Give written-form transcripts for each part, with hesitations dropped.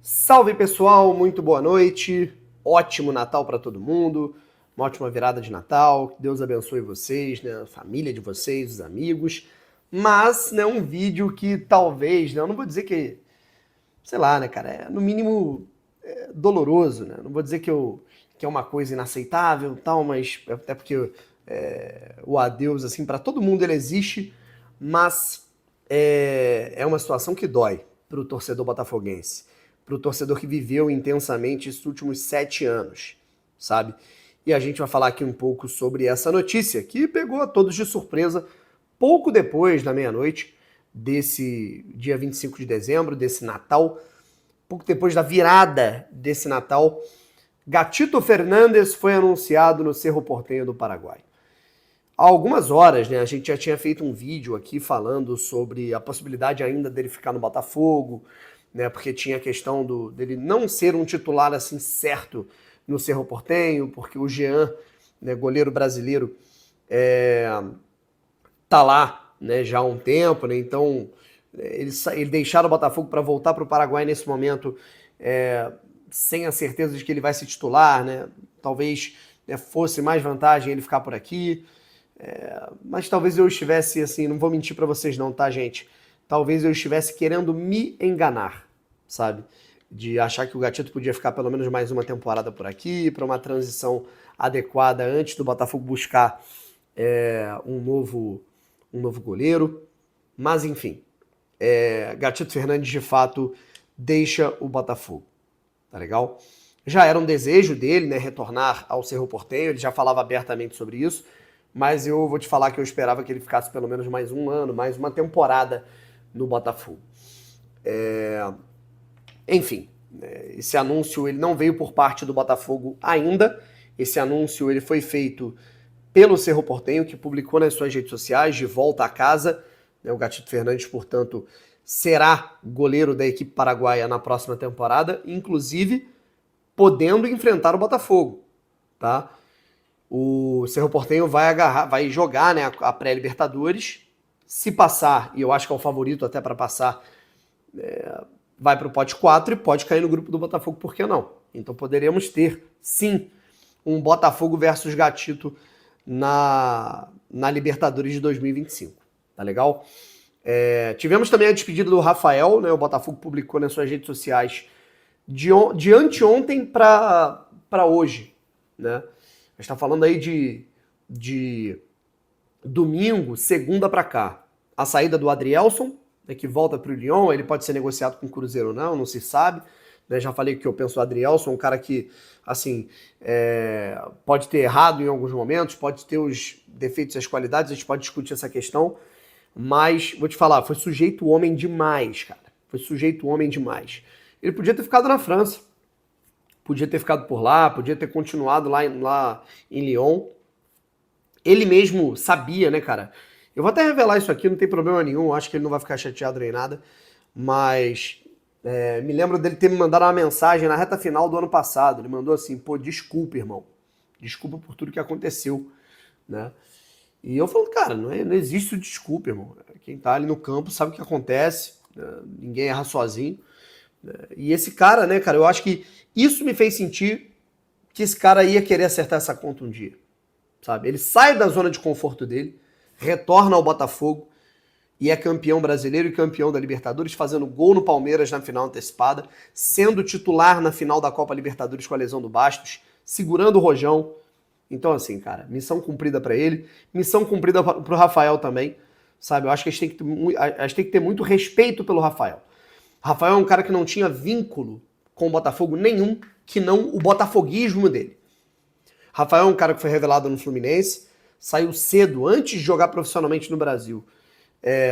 Salve pessoal, muito boa noite, ótimo Natal para todo mundo, uma ótima virada de Natal, que Deus abençoe vocês, né, a família de vocês, os amigos, mas né, um vídeo que talvez, né, eu não vou dizer que, sei lá, né, cara, é no mínimo doloroso, né, não vou dizer que é uma coisa inaceitável e tal, mas até porque o adeus, assim, para todo mundo ele existe, mas é uma situação que dói para o torcedor botafoguense, para o torcedor que viveu intensamente esses últimos 7 anos, sabe? E a gente vai falar aqui um pouco sobre essa notícia, que pegou a todos de surpresa pouco depois da meia-noite desse dia 25 de dezembro, desse Natal, pouco depois da virada desse Natal, Gatito Fernandes foi anunciado no Cerro Porteño do Paraguai. Há algumas horas, né, a gente já tinha feito um vídeo aqui falando sobre a possibilidade ainda dele ficar no Botafogo, né, porque tinha a questão dele não ser um titular assim certo no Cerro Porteño, porque o Jean, né, goleiro brasileiro, tá lá, né, já há um tempo, né, então ele deixaram o Botafogo para voltar para o Paraguai nesse momento sem a certeza de que ele vai se titular, né, talvez fosse mais vantagem ele ficar por aqui, mas talvez eu estivesse assim, não vou mentir para vocês não, tá, gente? Talvez eu estivesse querendo me enganar, sabe? De achar que o Gatito podia ficar pelo menos mais uma temporada por aqui, para uma transição adequada antes do Botafogo buscar um novo goleiro. Mas enfim, Gatito Fernandes de fato deixa o Botafogo, tá legal? Já era um desejo dele, né, retornar ao Cerro Porteño, ele já falava abertamente sobre isso, mas eu vou te falar que eu esperava que ele ficasse pelo menos mais um ano, mais uma temporada no Botafogo. Enfim, esse anúncio ele não veio por parte do Botafogo ainda, esse anúncio ele foi feito pelo Cerro Porteño, que publicou nas suas redes sociais, de volta a casa, né, o Gatito Fernandes, portanto, será goleiro da equipe paraguaia na próxima temporada, inclusive podendo enfrentar o Botafogo, tá? O Cerro Porteño vai jogar, né, a pré-Libertadores. Se passar, e eu acho que é o favorito até para passar, vai para o pote 4 e pode cair no grupo do Botafogo, por que não? Então poderemos ter, sim, um Botafogo versus Gatito na Libertadores de 2025, tá legal? Tivemos também a despedida do Rafael, né, o Botafogo publicou nas suas redes sociais de anteontem para hoje, né? A gente está falando aí de domingo, segunda para cá. A saída do Adrielson, né, que volta para o Lyon, ele pode ser negociado com o Cruzeiro ou não se sabe. Né, já falei que eu penso o Adrielson, um cara que, assim, pode ter errado em alguns momentos, pode ter os defeitos e as qualidades, a gente pode discutir essa questão, mas, vou te falar, foi sujeito homem demais, cara. Foi sujeito homem demais. Ele podia ter ficado na França, podia ter ficado por lá, podia ter continuado lá em Lyon. Ele mesmo sabia, né, cara? Eu vou até revelar isso aqui, não tem problema nenhum, acho que ele não vai ficar chateado nem nada, mas me lembro dele ter me mandado uma mensagem na reta final do ano passado. Ele mandou assim, pô, desculpa, irmão. Desculpa por tudo que aconteceu, né? E eu falo, cara, não existe o desculpa, irmão. Quem tá ali no campo sabe o que acontece, né? Ninguém erra sozinho. E esse cara, né, cara, eu acho que isso me fez sentir que esse cara ia querer acertar essa conta um dia, sabe? Ele sai da zona de conforto dele, retorna ao Botafogo e é campeão brasileiro e campeão da Libertadores, fazendo gol no Palmeiras na final antecipada, sendo titular na final da Copa Libertadores com a lesão do Bastos, segurando o Rojão. Então, assim, cara, missão cumprida para ele, missão cumprida pro Rafael também, sabe? Eu acho que a gente tem que ter muito respeito pelo Rafael. Rafael é um cara que não tinha vínculo com o Botafogo nenhum, que não o botafoguismo dele. Rafael é um cara que foi revelado no Fluminense, saiu cedo, antes de jogar profissionalmente no Brasil,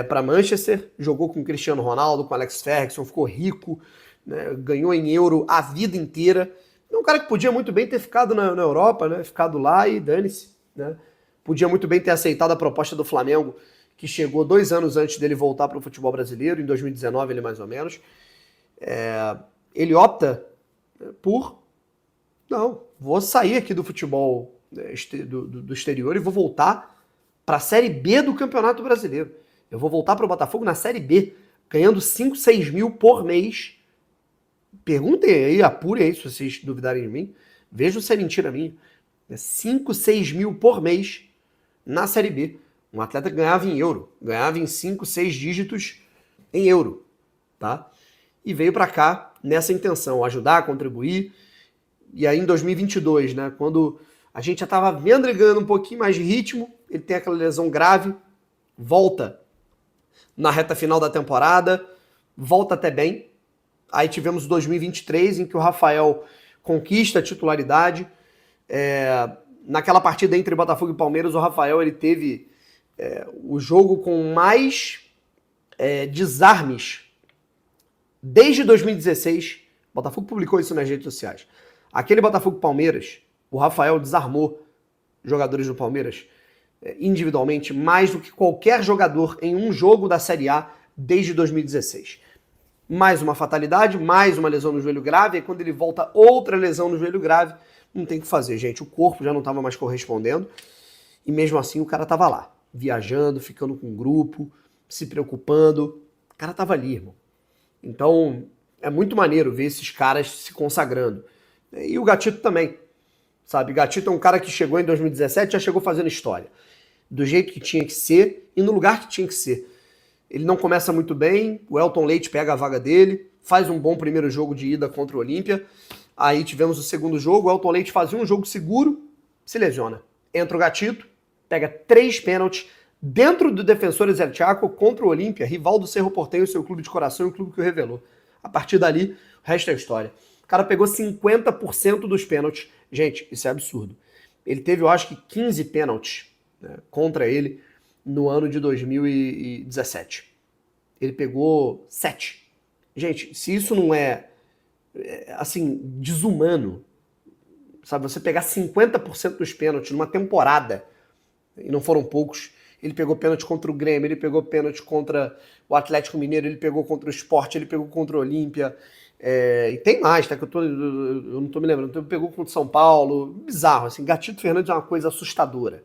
para Manchester, jogou com o Cristiano Ronaldo, com o Alex Ferguson, ficou rico, né, ganhou em euro a vida inteira. É um cara que podia muito bem ter ficado na Europa, né, ficado lá e dane-se. Né? Podia muito bem ter aceitado a proposta do Flamengo, que chegou 2 anos antes dele voltar para o futebol brasileiro, em 2019 ele mais ou menos. Ele opta por, não, vou sair aqui do futebol do exterior e vou voltar para a Série B do Campeonato Brasileiro. Eu vou voltar para o Botafogo na Série B, ganhando 5, 6 mil por mês, Perguntem aí, apurem aí se vocês duvidarem de mim. Vejam se é mentira minha. 5, 6 mil por mês na Série B. Um atleta que ganhava em euro. Ganhava em 5, 6 dígitos em euro. Tá? E veio para cá nessa intenção, ajudar, contribuir. E aí em 2022, né, quando a gente já estava vendo ele ganhando um pouquinho mais de ritmo, ele tem aquela lesão grave, volta na reta final da temporada, volta até bem. Aí tivemos 2023, em que o Rafael conquista a titularidade. Naquela partida entre Botafogo e Palmeiras, o Rafael ele teve o jogo com mais desarmes desde 2016. O Botafogo publicou isso nas redes sociais. Aquele Botafogo-Palmeiras, o Rafael desarmou jogadores do Palmeiras individualmente mais do que qualquer jogador em um jogo da Série A desde 2016. Mais uma fatalidade, mais uma lesão no joelho grave, e quando ele volta outra lesão no joelho grave, não tem o que fazer, gente. O corpo já não estava mais correspondendo, e mesmo assim o cara estava lá, viajando, ficando com um grupo, se preocupando. O cara estava ali, irmão. Então, é muito maneiro ver esses caras se consagrando. E o Gatito também, sabe? Gatito é um cara que chegou em 2017, já chegou fazendo história. Do jeito que tinha que ser e no lugar que tinha que ser. Ele não começa muito bem, o Elton Leite pega a vaga dele, faz um bom primeiro jogo de ida contra o Olímpia. Aí tivemos o segundo jogo, o Elton Leite fazia um jogo seguro, se lesiona. Entra o Gatito, pega 3 pênaltis dentro do Defensores El Chaco contra o Olímpia, rival do Cerro Porteño, seu clube de coração e o clube que o revelou. A partir dali, o resto é história. O cara pegou 50% dos pênaltis. Gente, isso é absurdo. Ele teve, eu acho que 15 pênaltis, né, contra ele no ano de 2017. Ele pegou 7. Gente, se isso não assim, desumano, sabe, você pegar 50% dos pênaltis numa temporada, e não foram poucos. Ele pegou pênalti contra o Grêmio, ele pegou pênalti contra o Atlético Mineiro, ele pegou contra o Sport, ele pegou contra o Olímpia, e tem mais, tá? Que eu não tô me lembrando. Então, ele pegou contra o São Paulo, bizarro, assim. Gatito Fernandes é uma coisa assustadora,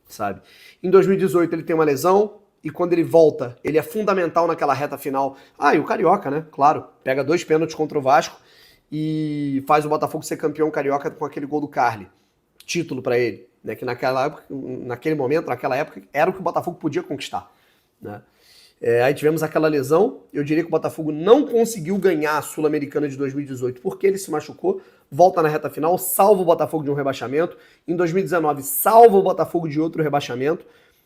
sabe? Em 2018 ele tem uma lesão, e quando ele volta, ele é fundamental naquela reta final. E o Carioca, né? Claro, pega 2 pênaltis contra o Vasco e faz o Botafogo ser campeão carioca com aquele gol do Carly. Título pra ele, né? Que naquela época, era o que o Botafogo podia conquistar, né? Aí tivemos aquela lesão. Eu diria que o Botafogo não conseguiu ganhar a Sul-Americana de 2018 porque ele se machucou, volta na reta final, salva o Botafogo de um rebaixamento. Em 2019, salva o Botafogo de outro rebaixamento,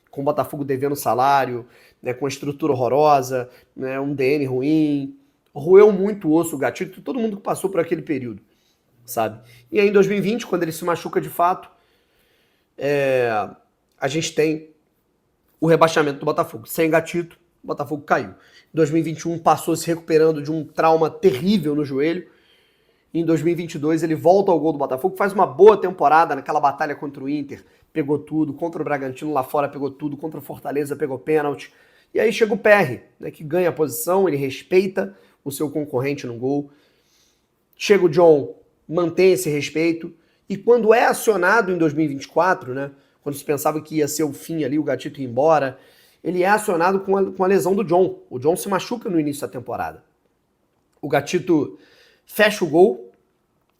com o Botafogo devendo salário, né, com a estrutura horrorosa, né, um DN ruim. Roeu muito o osso o Gatito, todo mundo que passou por aquele período, sabe? E aí em 2020, quando ele se machuca de fato, a gente tem o rebaixamento do Botafogo. Sem Gatito, o Botafogo caiu. Em 2021 passou se recuperando de um trauma terrível no joelho. Em 2022 ele volta ao gol do Botafogo, faz uma boa temporada naquela batalha contra o Inter, pegou tudo, contra o Bragantino lá fora pegou tudo, contra o Fortaleza pegou pênalti. E aí chega o PR, né, que ganha a posição, ele respeita o seu concorrente no gol. Chega o John, mantém esse respeito. E quando é acionado em 2024, né, quando se pensava que ia ser o fim ali, o Gatito ir embora, ele é acionado com a lesão do John. O John se machuca no início da temporada. O Gatito fecha o gol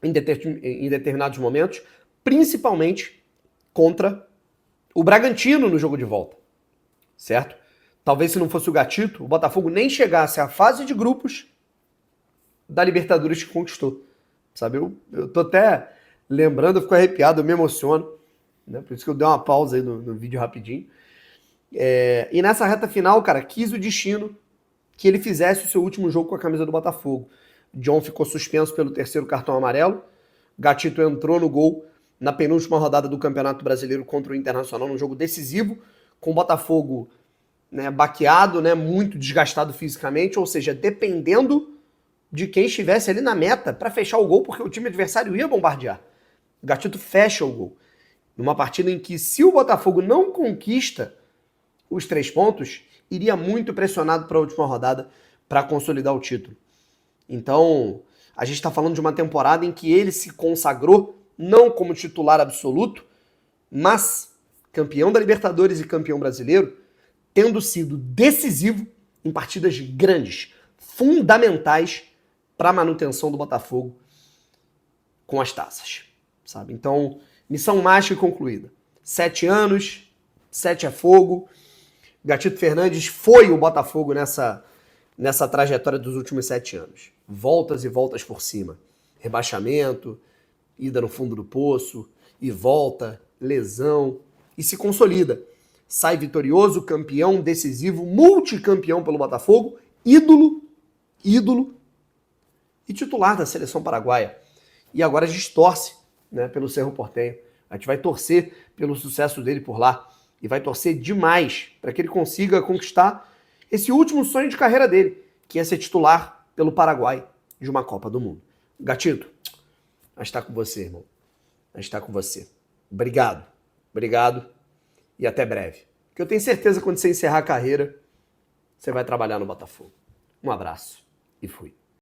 em determinados momentos, principalmente contra o Bragantino no jogo de volta, certo? Talvez se não fosse o Gatito, o Botafogo nem chegasse à fase de grupos da Libertadores que conquistou, sabe? Eu tô até lembrando, eu fico arrepiado, eu me emociono, né? Por isso que eu dei uma pausa aí no vídeo rapidinho. E nessa reta final, cara, quis o destino que ele fizesse o seu último jogo com a camisa do Botafogo. John ficou suspenso pelo 3º cartão amarelo, Gatito entrou no gol na penúltima rodada do Campeonato Brasileiro contra o Internacional, num jogo decisivo, com o Botafogo, né, baqueado, né, muito desgastado fisicamente, ou seja, dependendo de quem estivesse ali na meta para fechar o gol, porque o time adversário ia bombardear. O Gatito fecha o gol. Numa partida em que, se o Botafogo não conquista os 3 pontos, iria muito pressionado para a última rodada para consolidar o título. Então, a gente está falando de uma temporada em que ele se consagrou, não como titular absoluto, mas campeão da Libertadores e campeão brasileiro, tendo sido decisivo em partidas grandes, fundamentais para a manutenção do Botafogo com as taças, sabe? Então, missão mais que concluída. 7 anos, 7 é fogo. Gatito Fernandes foi o Botafogo nessa trajetória dos últimos 7 anos. Voltas e voltas por cima. Rebaixamento, ida no fundo do poço, e volta, lesão, e se consolida. Sai vitorioso, campeão, decisivo, multicampeão pelo Botafogo, ídolo e titular da seleção paraguaia. E agora a gente torce, né, pelo Cerro Porteño. A gente vai torcer pelo sucesso dele por lá. E vai torcer demais para que ele consiga conquistar esse último sonho de carreira dele, que é ser titular pelo Paraguai de uma Copa do Mundo. Gatito, a gente está com você, irmão. A gente está com você. Obrigado. Obrigado. E até breve. Porque eu tenho certeza que quando você encerrar a carreira, você vai trabalhar no Botafogo. Um abraço e fui.